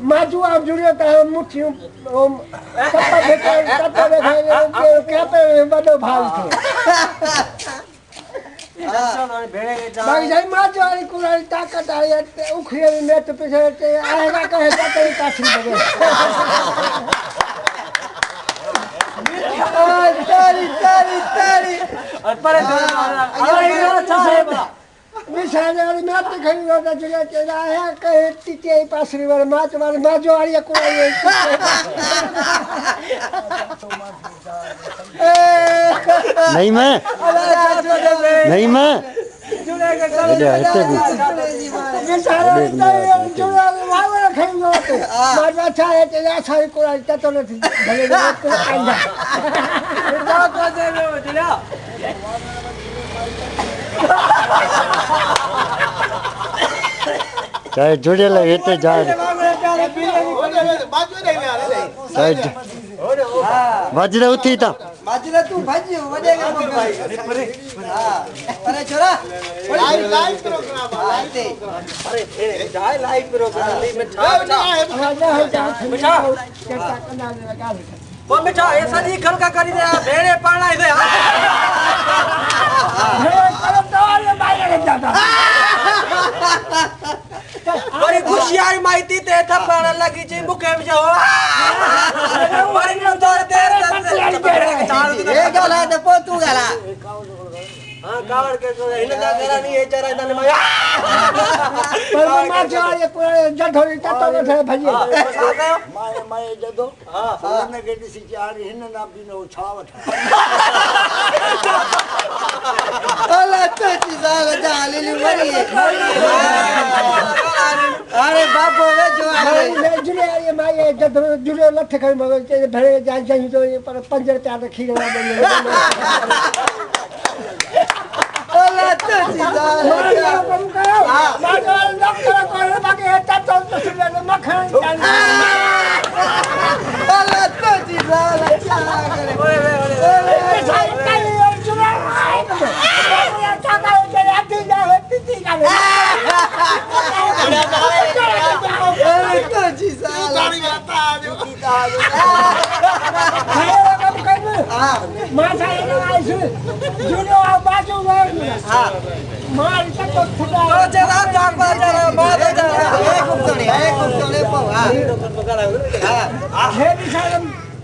माजू आप जुड़े मुठ्ठी बड़ो भाव थे माजू वाली कुरारी ताकत आई उखड़े में तो पीछे आएगा कहे ताकत काछी बगे तारी तारी तारी और परे मिसाने वाली मैं तो खड़ी होता चला चला है कहे तीते पासरी वाले माजू वाली कुरारी नहीं मैं चाहे जुड़े लगे जा बाजरे उठी था बाजरे तू भाजी वडेगा भाई अरे छोरा लाइव प्रोग्राम अरे जाए लाइव प्रोग्राम में वो मिठा ऐसा नहीं घर का करी दे भेड़े पाना इधर बड़ी खुशियारी माहिती ते थप्पड़ लगी जी मुखे में जाओ बड़ी न तोड़ देर ये गला ने पोतू गला हां कावड़ के तो इन का गला नहीं है जरा इधर माया पर मां जो ये पूरा जठोरी ततो में भजी माए जदो हां ने गेडी सी चार हिन ना भी नो छावट अल्लाह तो चीजा जा ले मरी अरे बाबू वे जो मैं जुड़े ये माए जदो जुड़े लठ कर मगर भरे जान जाई तो पर पंजर प्यार रखी गया अल्लाह तो चीजा माजो डॉक्टर को बाकी ततो सुले मखन अल्लाह तो चीजा करे ओए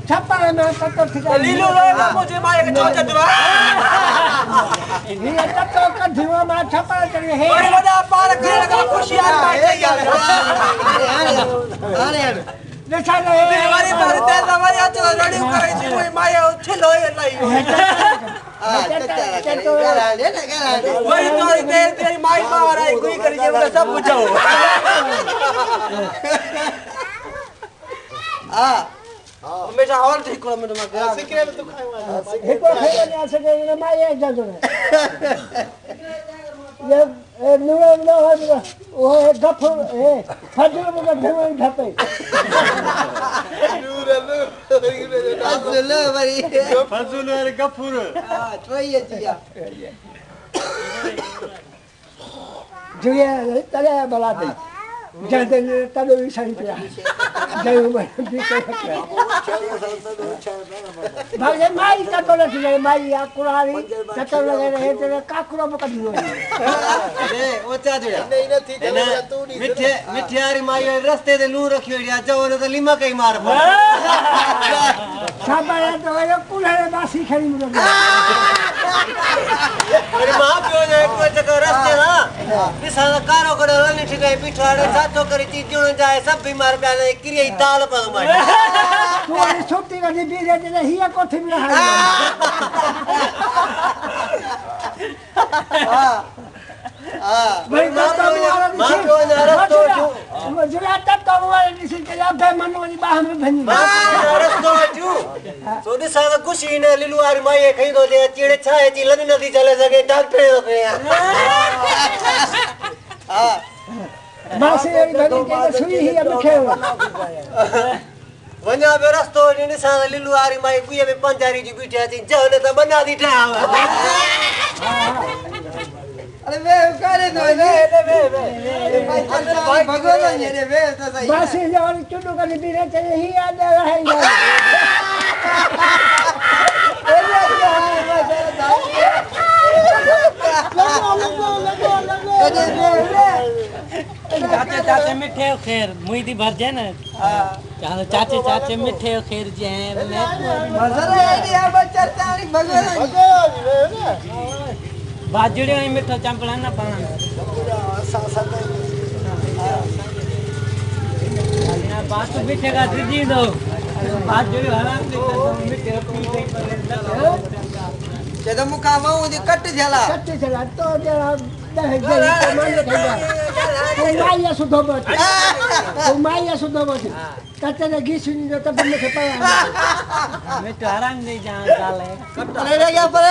छप्पा में तत्व ठिका लीलो मुझे मारे के चोट दवा ये तत्व का धीवा में छप्पा चढ़े है बड़ी बड़ा पार करे का खुशी आ बैठे यार अरे देखा ले हमारी बात ते हमारी चलो लड़ी करे छी कोई माया छिलो लाई वही तो तेरी माई पावर आई कोई करी जे सब बुझाओ हां हमेशा और ठीक को में तो सिकरे में तो खाएगा एक को खाएगा नहीं आ सके ना माया जादू है ये नुरा नुरा वो गफूर ए फजर में धमई ढपे नुरा नुरा बड़ी फजूल और गफूर हां तो ये जिया जुया तले बला दे जदे तले सही पे जय मैं दिखे भाई माई का तो नहीं माई या कुरारी ततो लगे रहे तेरे काकुरो में कदी होई ए ओ चा जुया नहीं न थी तू नहीं मिठे मिठियारी माई रास्ते दे लू रखियो या जो ने तो लीमा कई मार पा साबा तो ये कुरारे बासी खड़ी मुझे अरे मां क्यों जो एक जगह रास्ते ना इस कारो करे लनी ठिकाई पिठाड़े साथो करी चीजों जाए सब बीमार पे आने क्रिया दाल पर मार तू छोटी का दी दे दे हिया कोठी में हां भाई मां क्यों ना रस्तो मुझे आता तो वाले किसी के आप मनोनी बाह में भनी रस्तो जो तो दिसा तो खुशी ने लिलू आर माये कहीं तो दे चिड़े छाए ची लदी नदी चले सके डॉक्टर हो गए हां मासी वाली भगी के सुई ही अब खे वना बे रस्तो ने सा लिलू आर माये कुए में पंजारी जी बैठे थी जने तो बना दी ठा अरे वे करे तो वे भाई भगवान ये रे वे तो सही मासी वाली चुडू कनी बीरे चले ही आ जा रहा है चाचे चाचे मिठे खैर मुई दी भर जाए ना हां चाचे चाचे मिठे खैर जे मजरा आइडिया बच्चा तारी भगवान बाजड़े मिठा चंपला ना पाना ना बात मिठे का दीदी दो बाजड़े हराम मिठे पीते जे तो मुकामा उदी कट जाला कट्टे चला तो जरा दह जरी तो मान के माया सुधो बट माया सुधो बट कट्टे ने घिसनी जो तब में पड़ा मिठा हराम नहीं जान डाले अरे रे क्या पर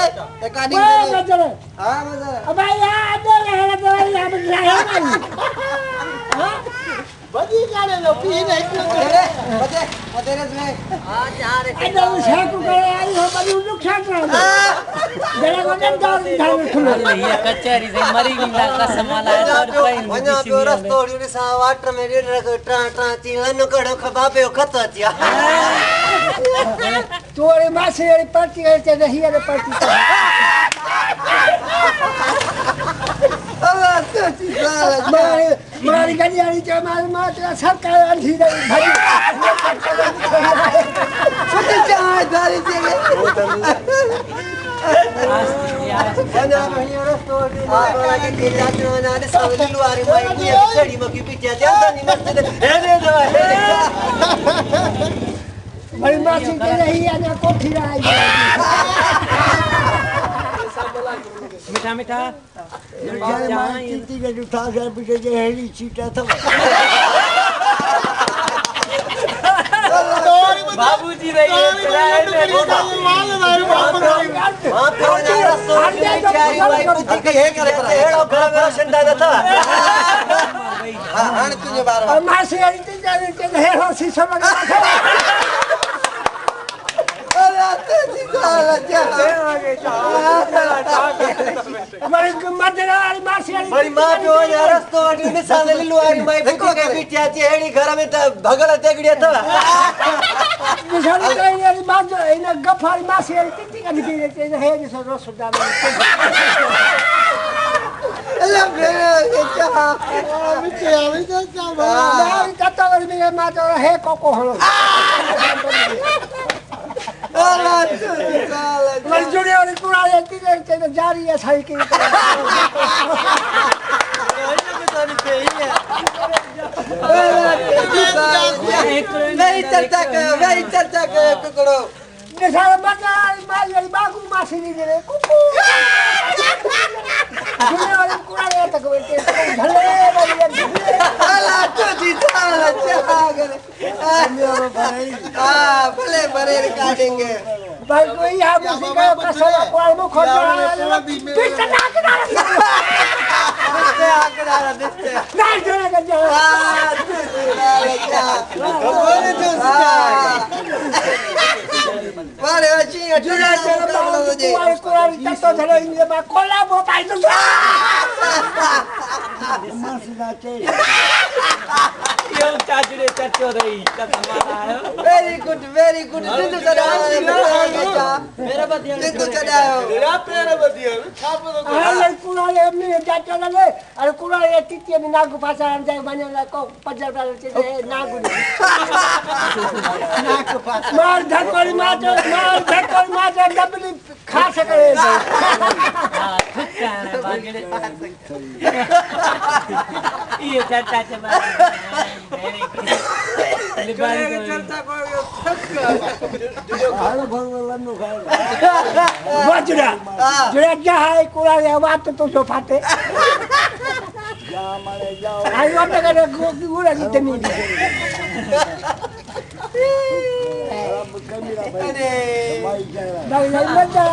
एक आदमी मजरे हां मजरा अब याद है तो याद नहीं हां बदी गाने लो पी नहीं बते रे में हां जा रे अरे उसे को करे आई हो बड़ी नुकसान रहा जरा को डाल खुलो ये कचहरी से मरी गिंदा का समाला वना बे रस्तो ने सा वाटर में रे ट्रा ट्रा ची लन कड़ो खबा पे खत थिया तोरे मासी वाली पार्टी है ते नहीं है पार्टी अल्लाह तो चीज़ मारी गलियानी के मार सरकार अंधी भाई छोटे चाय दारी जे वना भैया रस्तो वाला के जाते वना ने सब लिलू आरी माई कुए छड़ी मकी पीछे जाता नहीं मस्त हे दे दवा बड़ी मासी के नहीं है ना कोठी आई मीठा मीठा चीटी के उठा के पीछे जे हेली चीटा था बाबूजी रही है वहां पे वना रस्तो चारी माई कुती के हे करे हेड़ो घर में संडा था हां तुझे बार और मासी वाली तीन जाने के है हो शीशा लगा अल्लाह तो चीज़ हमारे मदरा वाली मासी वाली बड़ी मां पे वना रस्तो ने सा लिलू आरी माई कुती के पीछे ची हेड़ी घर में भगड़ तेगड़िया था निशानी तो ये बात जो इन गफारी मासी वाली तीन का निकले थे है जो रसुदा में अल्लाह मेरे क्या पीछे आवे तो क्या मारी कत्ता वाली में मां तो है कोको हो अल्लाह तो चीज़ मर जुड़े वाली पूरा ये तीन जारी है सही की मेरी चर्चा कर कुकड़ो निशान मदरा वाली माई बागू मासी नहीं दे कुकू जुड़े वाली पूरा ये तक बैठे झले वाली अल्लाह तो चीज़ हां भले भले काटेंगे भाई कोई यहाँ मुझे का कसला कोई मुख खोल रहा पीछे ना दिखते नहीं जोड़े कर जा मारे अच्छी जुड़े चलो कोई तत्तो चलो इनके बाद कोला बोपाई तो यो चाचड़े चचो रही कतमारा वेरी गुड सिद्धू चढ़ाओ मेरा बदिया सिद्धू चढ़ाओ अरे कुड़ा ये में जाचो लगे अरे कुड़ा ये तितिया में नागु पासा आ जाए बने वाला को 50 डॉलर से नागु नागु पासा मार धकोरी मार डबली खा सके हां ठीक है बागड़े ये चाचा चबा वजरा जुड़ा जा है कुड़ा ये बात तो जो फाटे आई वाट करे गुड़ा की तमी अरे नाही, नाही, मजा.